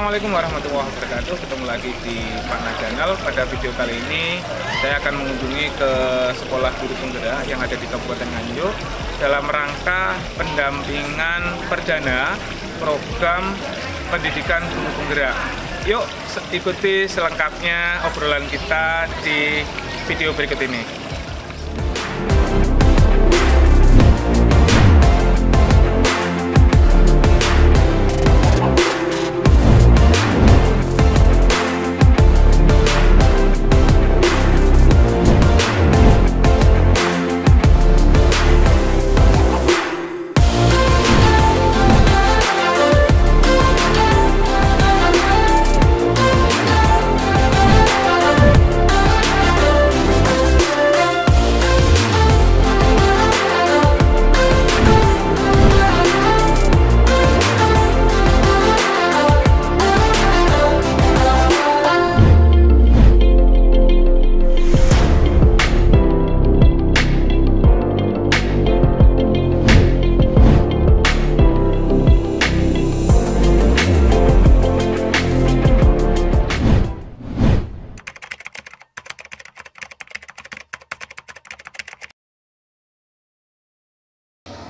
Assalamualaikum warahmatullahi wabarakatuh. Ketemu lagi di Pana Channel. Pada video kali ini saya akan mengunjungi ke sekolah guru penggerak yang ada di Kabupaten Nganjuk dalam rangka pendampingan perdana program pendidikan guru penggerak. Yuk ikuti selengkapnya obrolan kita di video berikut ini.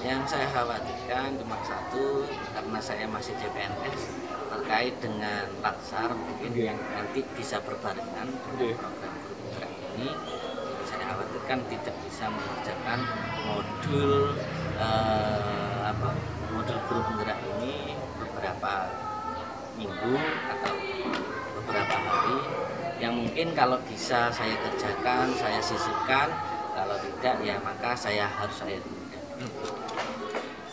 Yang saya khawatirkan cuma satu, karena saya masih CPNS, terkait dengan Laksar mungkin yang nanti bisa berbarengan dengan program guru penggerak ini. Jadi saya khawatirkan tidak bisa mengerjakan modul modul guru penggerak ini beberapa minggu atau beberapa hari, yang mungkin kalau bisa saya kerjakan, saya sisihkan, kalau tidak ya maka saya tunda.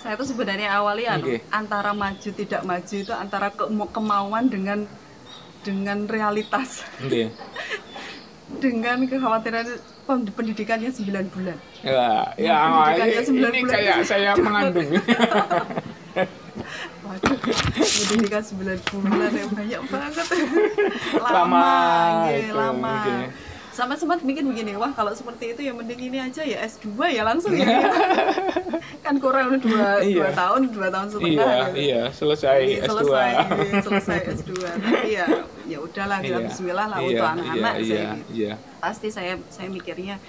Saya tuh sebenarnya awalnya antara maju tidak maju itu antara kemauan dengan realitas. Dengan kekhawatiran pendidikannya 9 bulan. Ini kayak saya mengandung. Waduh, pendidikan 9 bulan ya banyak banget. Lama. Sama sempat bikin begini, wah kalau seperti itu ya mending ini aja ya S2 ya langsung ya. Kan kurang udah 2 tahun setengah. Selesai S2. Tapi ya udahlah, kita bismillah lah untuk anak-anak. Pasti saya mikirnya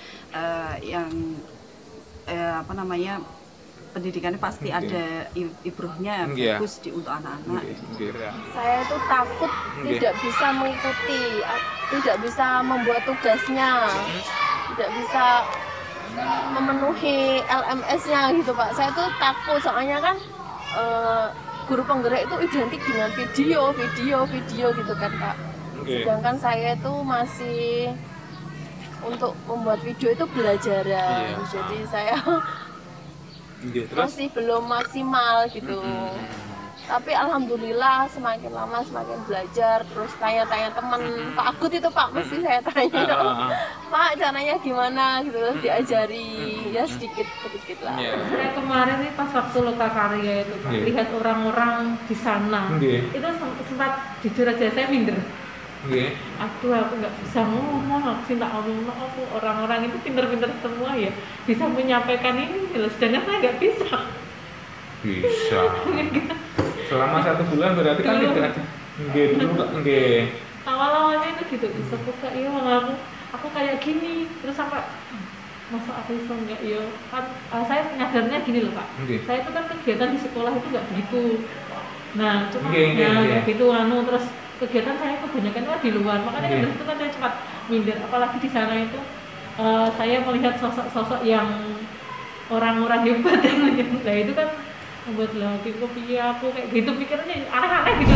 pendidikannya pasti ada ibrohnya bagus untuk anak-anak. Saya itu takut tidak bisa mengikuti, tidak bisa membuat tugasnya, tidak bisa memenuhi LMS-nya gitu Pak. Saya tuh takut soalnya kan guru penggerak itu identik dengan video gitu kan Pak. Sedangkan saya itu masih untuk membuat video itu belajaran, jadi saya masih belum maksimal gitu. Tapi alhamdulillah semakin lama semakin belajar, terus tanya-tanya teman Pak Agut itu Pak, mesti saya tanya Pak caranya gimana gitu, terus diajari ya sedikit lah. Saya kemarin nih pas waktu Lokakarya itu Pak, lihat orang-orang di sana itu sempat jujur aja saya minder. Aduh, aku nggak bisa ngomong, aku minta ngomong, aku orang-orang itu pinter-pinter semua ya, bisa menyampaikan ini, sedangkan saya nggak bisa. Selama 1 bulan berarti kan tidak ada. Awal-awalnya itu gitu, bisa buka iya aku kayak gini, terus sampai masa aku bisa nggak ya kan, saya nyadarnya gini loh Pak, saya itu kan kegiatan di sekolah itu nggak begitu. Nah cuma gitu terus kegiatan saya kebanyakan di luar, makanya dari situ kan saya cepat minder. Apalagi di sana itu saya melihat sosok-sosok yang orang-orang hebat yang nah itu kan membuat lagi kopi aku kayak gitu, pikirnya aneh-aneh gitu.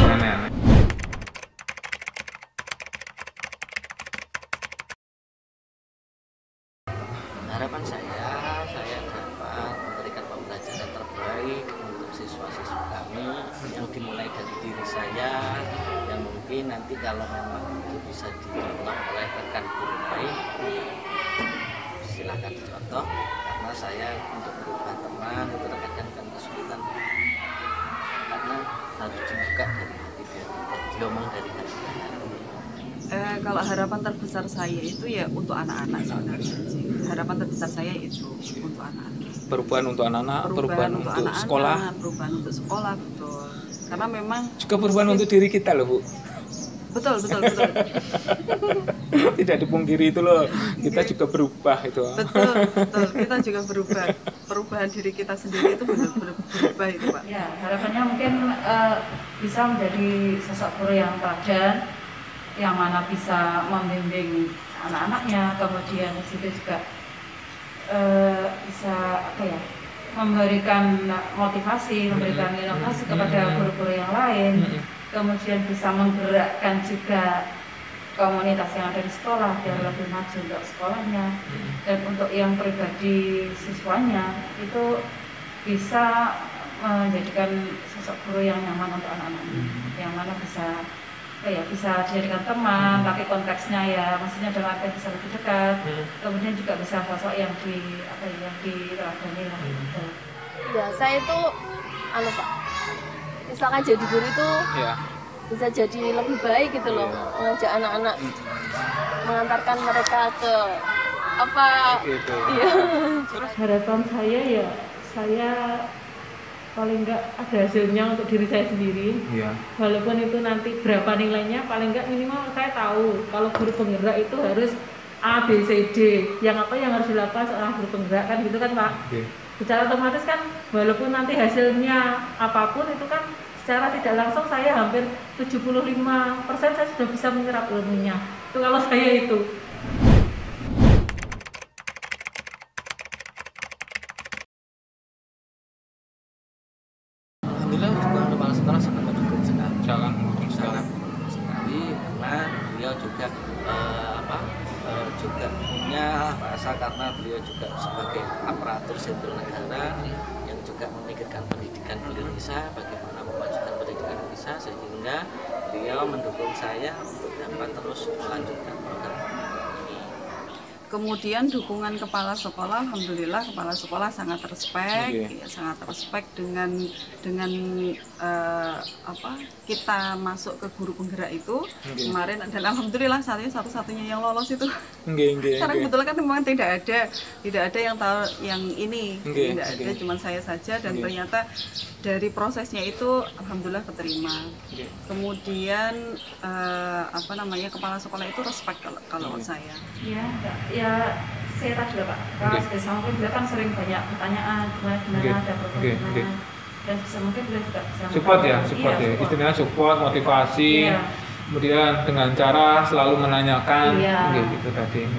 Harapan saya dapat memberikan pembelajaran terbaik untuk siswa-siswa kami, yang dimulai dari diri saya, yang mungkin nanti kalau memang itu bisa dicontoh oleh rekan guru lain, silakan dicontoh, karena saya untuk merubah teman itu rekan-rekan kesulitan, karena harus dibuka dari hati, diomong dari hati. Kalau harapan terbesar saya itu ya untuk anak-anak sebenarnya. Harapan terbesar saya itu untuk anak-anak. Perubahan untuk anak-anak, perubahan untuk sekolah. Perubahan untuk sekolah, betul. Karena memang juga perubahan untuk diri kita loh, Bu. betul. Tidak dipungkiri itu loh, kita juga berubah itu. Betul, kita juga berubah. Perubahan diri kita sendiri itu benar-benar berubah itu, Pak. Ya, harapannya mungkin bisa menjadi sosok guru yang teladan, yang mana bisa membimbing anak-anaknya, kemudian di situ juga bisa memberikan motivasi, memberikan inovasi kepada guru-guru yang lain, kemudian bisa menggerakkan juga komunitas yang ada di sekolah biar lebih maju untuk sekolahnya, dan untuk yang pribadi siswanya itu bisa menjadikan sosok guru yang nyaman untuk anak-anaknya, yang mana bisa dijadikan teman, tapi konteksnya ya maksudnya dalam arti bisa lebih dekat, kemudian juga bisa sosok yang diteladani lah gitu. Ya, saya itu Pak, misalkan jadi guru itu bisa jadi lebih baik gitu loh, mengajak anak-anak, mengantarkan mereka ke apa gitu. Iya. Harapan saya ya, saya paling enggak ada hasilnya untuk diri saya sendiri. Walaupun itu nanti berapa nilainya, paling enggak minimal saya tahu kalau guru penggerak itu harus A, B, C, D. Yang harus dilakukan seorang guru penggerak kan gitu kan, Pak. Secara otomatis kan walaupun nanti hasilnya apapun itu kan secara tidak langsung saya hampir 75% saya sudah bisa menyerap ilmunya. Itu kalau saya itu. Alhamdulillah dukungan kepala sekolah sangat mendukung sekali. Sangat Sekali karena beliau juga juga punya rasa, karena beliau juga sebagai aparatur sipil negara yang juga memikirkan pendidikan Indonesia, bagaimana memajukan pendidikan Indonesia, sehingga beliau mendukung saya untuk dapat terus melanjutkan program ini. Kemudian dukungan kepala sekolah, alhamdulillah kepala sekolah sangat respect, sangat respect dengan kita masuk ke guru penggerak itu kemarin, dan alhamdulillah satu-satunya yang lolos itu. Karena kebetulan kan memang tidak ada yang tahu yang ini, tidak ada, cuma saya saja, dan ternyata dari prosesnya itu alhamdulillah keterima. Kemudian kepala sekolah itu respect kalau saya. Ya saya tadi lah Pak, kalau sampai beliau kan sering banyak pertanyaan gimana ada pertanyaan, dan bisa mungkin beliau juga bisa support ya, istilahnya support, motivasi, kemudian dengan cara selalu menanyakan, gitu tadi.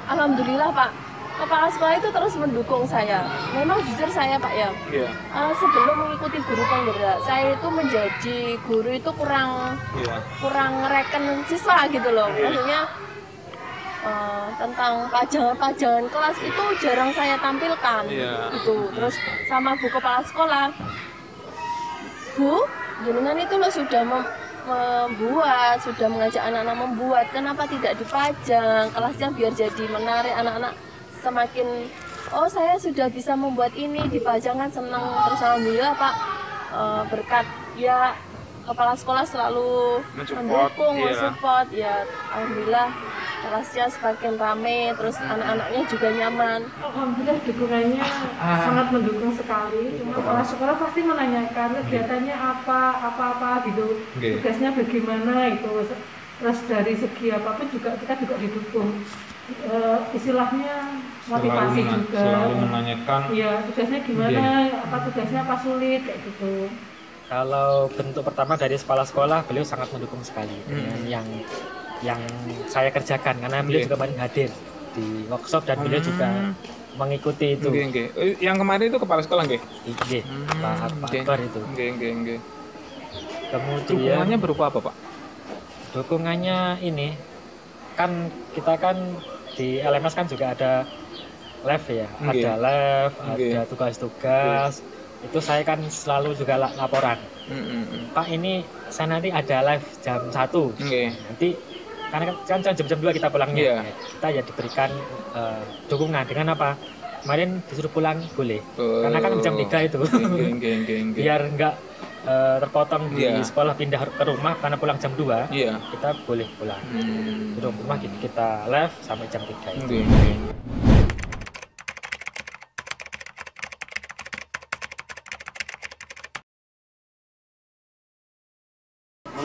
Alhamdulillah Pak, kepala sekolah itu terus mendukung saya. Memang jujur saya Pak ya, sebelum mengikuti guru penggerak, saya itu menjadi guru itu kurang ngereken siswa gitu loh, maksudnya tentang pajangan kelas itu jarang saya tampilkan gitu. Terus sama Bu kepala sekolah, Bu, jenengan itu loh sudah sudah mengajak anak-anak membuat, kenapa tidak dipajang kelasnya biar jadi menarik, anak-anak semakin saya sudah bisa membuat ini, dipajang kan senang. Terus alhamdulillah Pak, berkat ya kepala sekolah selalu mendukung, mensupport, ya alhamdulillah kelasnya semakin ramai, terus anak-anaknya juga nyaman. Alhamdulillah dukungannya sangat mendukung sekali. Cuma kepala sekolah pasti menanyakan kegiatannya apa gitu, tugasnya bagaimana itu. Terus dari segi apapun juga kita juga didukung. Istilahnya motivasi selalu menanyakan. Iya, tugasnya gimana, tugasnya apa sulit kayak gitu. Kalau bentuk pertama dari kepala sekolah, beliau sangat mendukung sekali dengan yang saya kerjakan, karena beliau juga kemarin hadir di workshop dan beliau juga mengikuti itu. Yang kemarin itu kepala sekolah nggih? Pak Akbar itu. Kemudian dukungannya berupa apa Pak? Dukungannya ini kan kita kan di LMS kan juga ada live ya, ada live, ada tugas-tugas. Itu saya kan selalu juga laporan. Pak, ini saya nanti ada live jam 1. Nanti karena kan jam 2 kita pulangnya. Kita ya diberikan dukungan dengan apa? Kemarin disuruh pulang boleh. Karena kan jam 3 itu. Biar enggak terpotong di sekolah pindah ke rumah karena pulang jam 2. Kita boleh pulang. Di rumah kita live sampai jam 3 itu.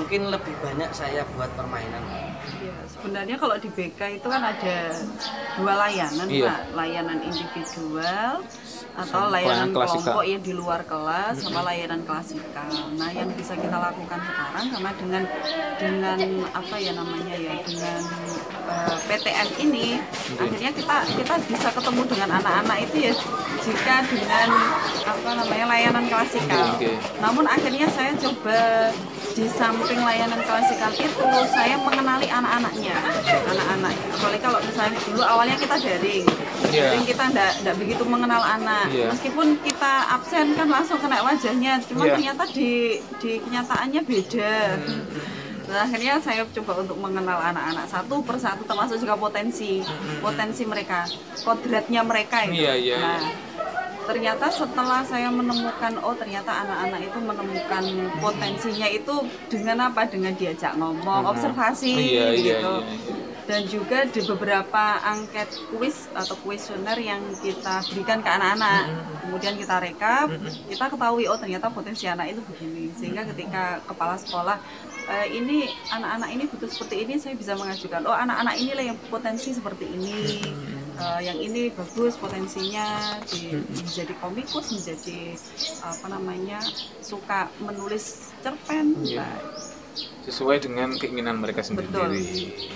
mungkin lebih banyak saya buat permainan. Ya, sebenarnya kalau di BK itu kan ada 2 layanan, Pak. Layanan individual atau layanan kelompok yang di luar kelas sama layanan klasikal. Nah, yang bisa kita lakukan sekarang karena dengan apa ya namanya ya, dengan PTN ini akhirnya kita bisa ketemu dengan anak-anak itu ya jika dengan apa namanya layanan klasikal. Namun akhirnya saya coba di samping layanan klasikal itu saya mengenali anak-anaknya, apalagi kalau misalnya dulu awalnya kita daring, kita enggak begitu mengenal anak, meskipun kita absen kan langsung kena wajahnya, cuma ternyata di kenyataannya beda. Nah, akhirnya saya coba untuk mengenal anak-anak satu persatu, termasuk juga potensi mereka, kodratnya mereka itu. Nah, ternyata setelah saya menemukan, oh ternyata anak-anak itu menemukan potensinya itu dengan apa? Dengan diajak ngomong, observasi gitu. Dan juga di beberapa angket kuis atau kuesioner yang kita berikan ke anak-anak, kemudian kita rekap, kita ketahui oh ternyata potensi anak itu begini, sehingga ketika kepala sekolah ini anak-anak ini butuh seperti ini, saya bisa mengajukan oh anak-anak inilah yang potensi seperti ini, yang ini bagus potensinya menjadi komikus, menjadi apa namanya suka menulis cerpen. Sesuai dengan keinginan mereka sendiri. Betul,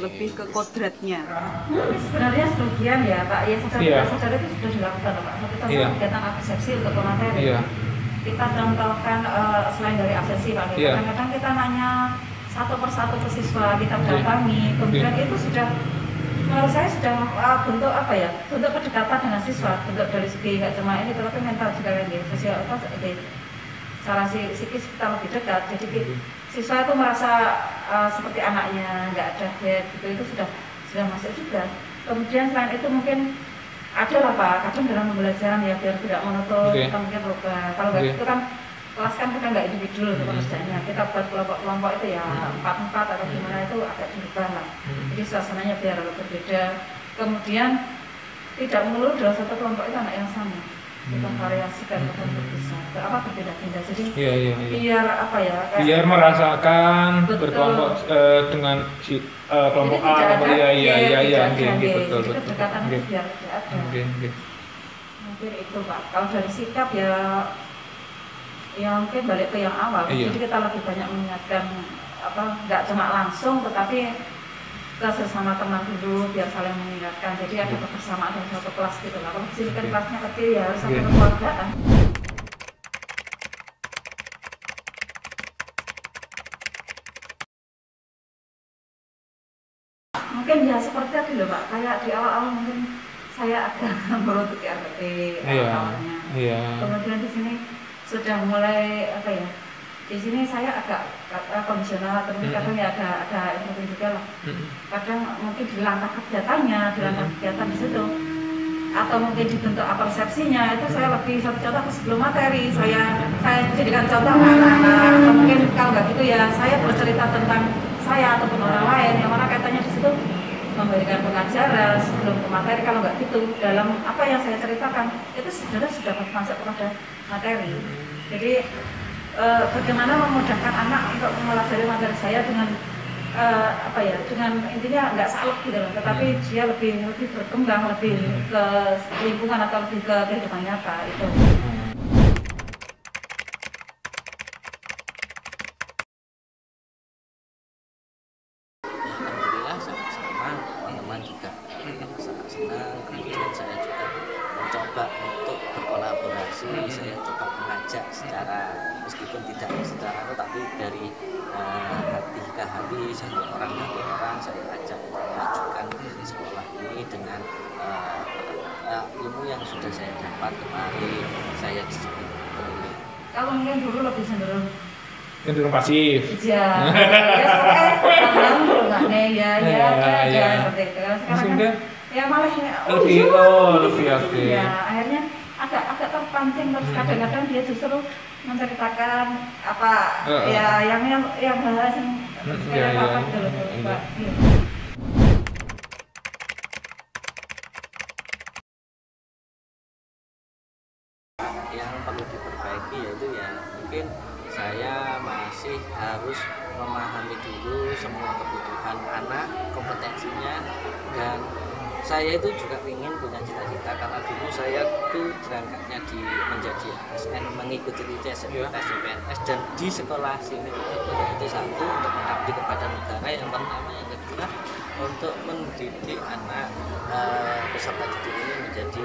lebih ke kodratnya. Sebenarnya sebagian ya Pak, ya saudara itu sudah dilakukan Pak. Kita kegiatan absepsi untuk pemateri. Kita contohkan selain dari absepsi Pak, kadang-kadang kita nanya satu persatu ke siswa, kita datangi, kemudian itu sudah menurut saya sudah bentuk apa ya, bentuk kedekatan dengan siswa, bentuk dari segi nggak cuma ini tetapi mental juga kan ya, sosial apa secara psikis kita lebih dekat, jadi siswa itu merasa seperti anaknya, nggak ada head gitu, itu sudah masuk juga. Kemudian selain itu mungkin ada lah Pak, kadang dalam pembelajaran ya biar tidak monoton, kita mungkin rubah. Kalau nggak itu kan kelas kan kita nggak individu pekerjaannya, kita buat kelompok-kelompok itu ya 4-4 atau gimana itu agak dirubah lah. Jadi suasananya biar berbeda. Kemudian tidak melulu dalam satu kelompok itu anak yang sama. Kita variasikan bisa berbeda-beda. Jadi biar apa ya? Biar merasakan berkelompok dengan si kelompok A atau betul. Kedekatan biar ada. Mungkin itu Pak. Kalau dari sikap ya mungkin balik ke yang awal. Jadi kita lebih banyak mengingatkan nggak cuma langsung tetapi ke sesama teman dulu biar saling mengingatkan. Jadi ada kebersamaan dalam satu kelas gitu lah. Kalau di sini kan kelasnya kecil ya harus sampai kekeluargaan. Mungkin ya seperti tadi loh Pak, kayak di awal-awal mungkin saya agak berutuk RT awalnya. Kemudian di sini sudah mulai apa ya? Di sini saya agak kondisional, tapi kadang ya ada itu juga lah. Kadang mungkin di langkah kegiatannya, di langkah kegiatan di situ, atau mungkin dibentuk persepsinya itu saya lebih satu contoh sebelum materi saya jadikan contoh anak-anak, atau mungkin kalau nggak gitu ya saya bercerita tentang saya ataupun orang lain yang mana kaitannya di situ memberikan pengajaran sebelum ke materi. Kalau nggak gitu dalam apa yang saya ceritakan itu sebenarnya sudah masuk kepada materi. Jadi bagaimana memudahkan anak untuk mempelajari materi saya dengan dengan intinya nggak saklek gitu loh, tetapi dia lebih berkembang, lebih ke lingkungan atau lebih ke kehidupan nyata itu. Alhamdulillah sama-sama teman-teman juga sangat senang. Kemudian saya juga mencoba untuk berkolaborasi, saya coba mengajak secara meskipun tidak secara tetapi dari hati ke hati, satu orang demi orang saya ajak mengajukan di sekolah ini dengan ilmu yang sudah saya dapat kemarin saya disebut. Kalau mungkin dulu lebih cenderung pasif. Iya. Seperti itu. Sekarang kan ya malah lebih aktif. Ya, akhirnya agak terpancing, terus kadang-kadang dia justru menceritakan apa yang bahas yang apa dulu Pak. Yang perlu diperbaiki yaitu ya mungkin saya masih harus memahami dulu semua kebutuhan anak, kompetensinya, dan saya itu juga ingin punya cita-cita karena dulu saya tuh berangkatnya menjadi ASN, mengikuti tes CPNS, dan di sekolah sini itu satu untuk mengabdi kepada negara, yang pertama, yang kedua untuk mendidik anak peserta didik ini menjadi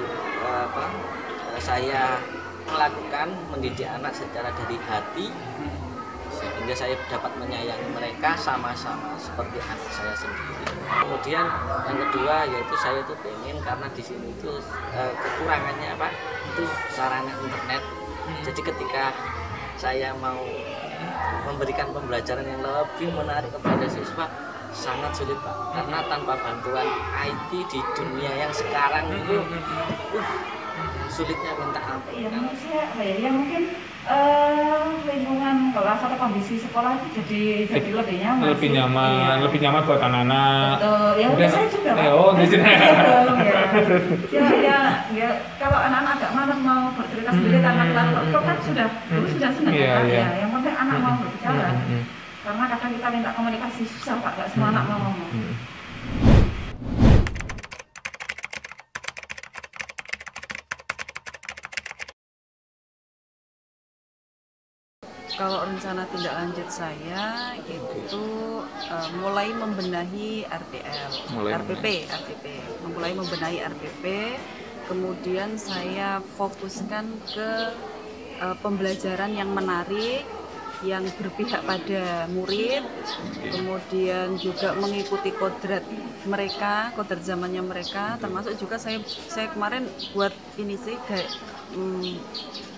saya melakukan mendidik anak secara dari hati sehingga saya dapat menyayangi mereka sama-sama seperti anak saya sendiri. Kemudian yang kedua yaitu saya tuh pengen, karena di sini itu kekurangannya apa? Itu sarana internet. Jadi ketika saya mau memberikan pembelajaran yang lebih menarik kepada siswa, sangat sulit Pak, karena tanpa bantuan IT di dunia yang sekarang itu sulitnya minta ampun. Ya menurut saya ya mungkin lingkungan kelas atau kondisi sekolah itu jadi lebih nyaman. Lebih nyaman, iya. Lebih nyaman buat anak-anak. Ya udah saya juga Pak. Oh, ya kalau anak-anak agak malam mau bercerita sendiri karena laptop kan sudah senang ya. Yang penting anak mau berbicara. Karena kadang kita minta komunikasi susah Pak, gak semua anak mau ngomong. Kalau rencana tindak lanjut saya itu mulai membenahi RPP, mulai membenahi RPP, kemudian saya fokuskan ke pembelajaran yang menarik, yang berpihak pada murid, kemudian juga mengikuti kodrat mereka, kodrat zamannya mereka, termasuk juga saya kemarin buat ini sih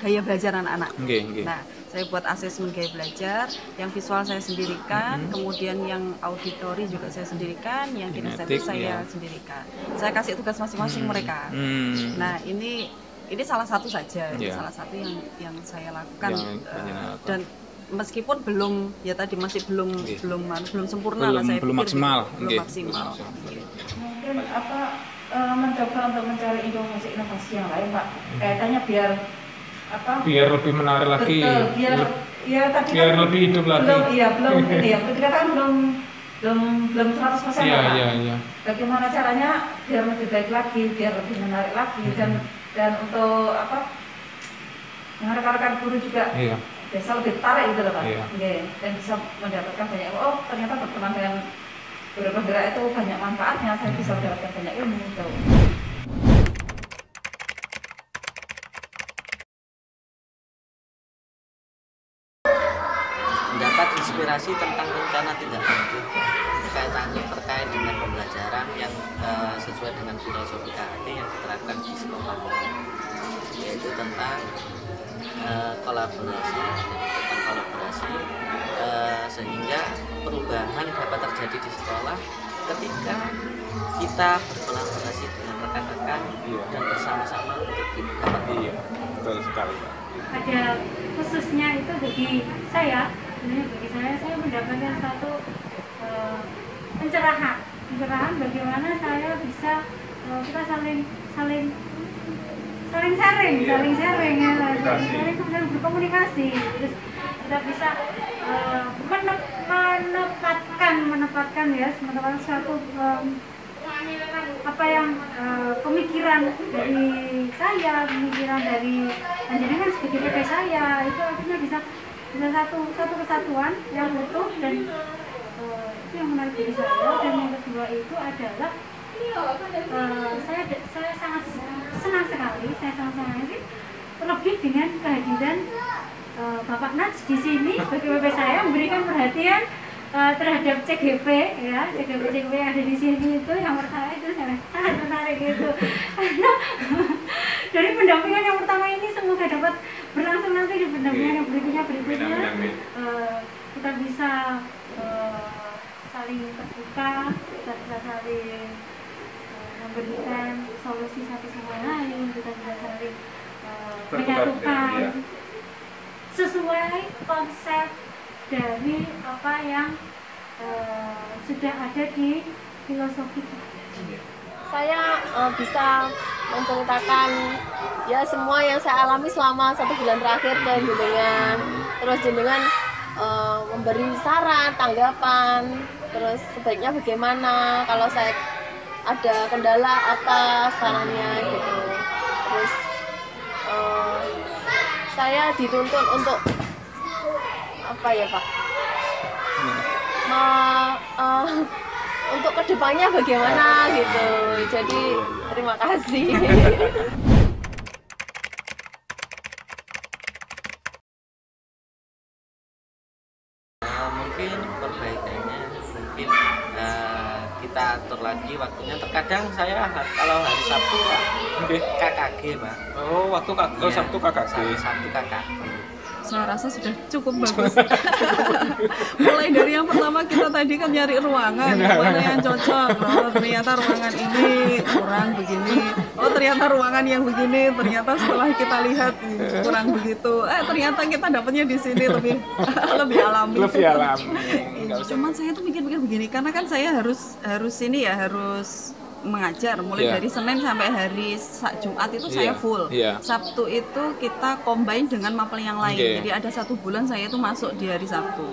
gaya belajar anak-anak. Nah, saya buat asesmen gaya belajar, yang visual saya sendirikan, kemudian yang auditori juga saya sendirikan, yang kinestetik saya sendirikan. Saya kasih tugas masing-masing mereka. Nah, ini salah satu saja, salah satu yang saya lakukan, dan meskipun belum masih belum sempurna lah, saya belum maksimal. Mungkin mencoba untuk mencari inovasi yang lain Pak, kaitannya biar lebih menarik lagi, biar lebih hidup lagi. Kita kan belum 100% Pak. Bagaimana caranya biar lebih baik lagi, biar lebih menarik lagi, dan untuk rekan-rekan guru juga bisa lebih tertarik gitu loh Pak. Dan bisa mendapatkan banyak, ternyata berteman dengan guru penggerak itu banyak manfaatnya, saya bisa mendapatkan banyak ilmu gitu. Mendapat inspirasi tentang rencana tindak lanjut terkait dengan pembelajaran yang sesuai dengan filosofi KAD yang diterapkan di sekolah, yaitu tentang kolaborasi, sehingga perubahan dapat terjadi di sekolah ketika kita berkolaborasi dengan rekan-rekan dan bersama-sama untuk dapat betul sekali Pak. Ada khususnya itu bagi saya mendapatkan satu pencerahan bagaimana saya bisa kita saling sharing berkomunikasi, terus kita bisa menempatkan suatu pemikiran dari saya, pemikiran dari panjenengan sebagai PP saya, itu artinya bisa satu kesatuan yang utuh, dan itu yang menarik bagi saya. Dan yang kedua itu adalah saya sangat senang sekali terlebih dengan kehadiran Bapak Nats di sini sebagai PP saya, memberikan perhatian terhadap CGP CGP yang ada di sini. Itu yang pertama, itu sangat menarik gitu. Karena dari pendampingan yang pertama ini semoga dapat berlangsung nanti di pendampingan yang berikutnya kita bisa saling terbuka, kita bisa saling memberikan solusi satu sama lain, kita bisa saling menyatukan sesuai konsep dari apa yang sudah ada di filosofi. Saya bisa menceritakan ya semua yang saya alami selama 1 bulan terakhir ke jenengan. Terus jenengan memberi saran, tanggapan, terus sebaiknya bagaimana kalau saya ada kendala apa sarannya gitu. Terus saya dituntut untuk apa ya Pak? Untuk kedepannya bagaimana gitu. Jadi terima kasih. Mungkin perbaikannya mungkin kita atur lagi waktunya. Terkadang saya kalau hari Sabtu KKG Pak. Oh, waktu Sabtu KKG. Sabtu KKG. Saya rasa sudah cukup bagus. Mulai dari yang pertama kita tadi kan nyari ruangan mana yang cocok. Oh, ternyata ruangan ini kurang begini. Oh, ternyata ruangan yang begini. Ternyata setelah kita lihat kurang begitu. Ternyata kita dapatnya di sini lebih alami. Lebih alami. Cuman saya tuh mikir begini karena kan saya harus ini ya harus mengajar mulai dari Senin sampai hari Jumat itu saya full. Sabtu itu kita combine dengan mapel yang lain. Jadi ada 1 bulan saya itu masuk di hari Sabtu.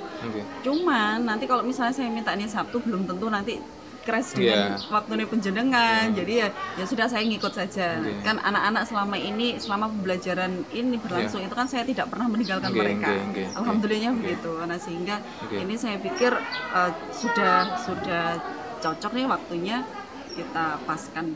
Cuman nanti kalau misalnya saya mintanya Sabtu belum tentu nanti crash dengan waktunya penjenengan. Jadi ya sudah saya ngikut saja. Kan anak-anak selama pembelajaran ini berlangsung itu kan saya tidak pernah meninggalkan mereka. Alhamdulillahnya begitu. Nah sehingga ini saya pikir sudah cocok nih waktunya kita paskan.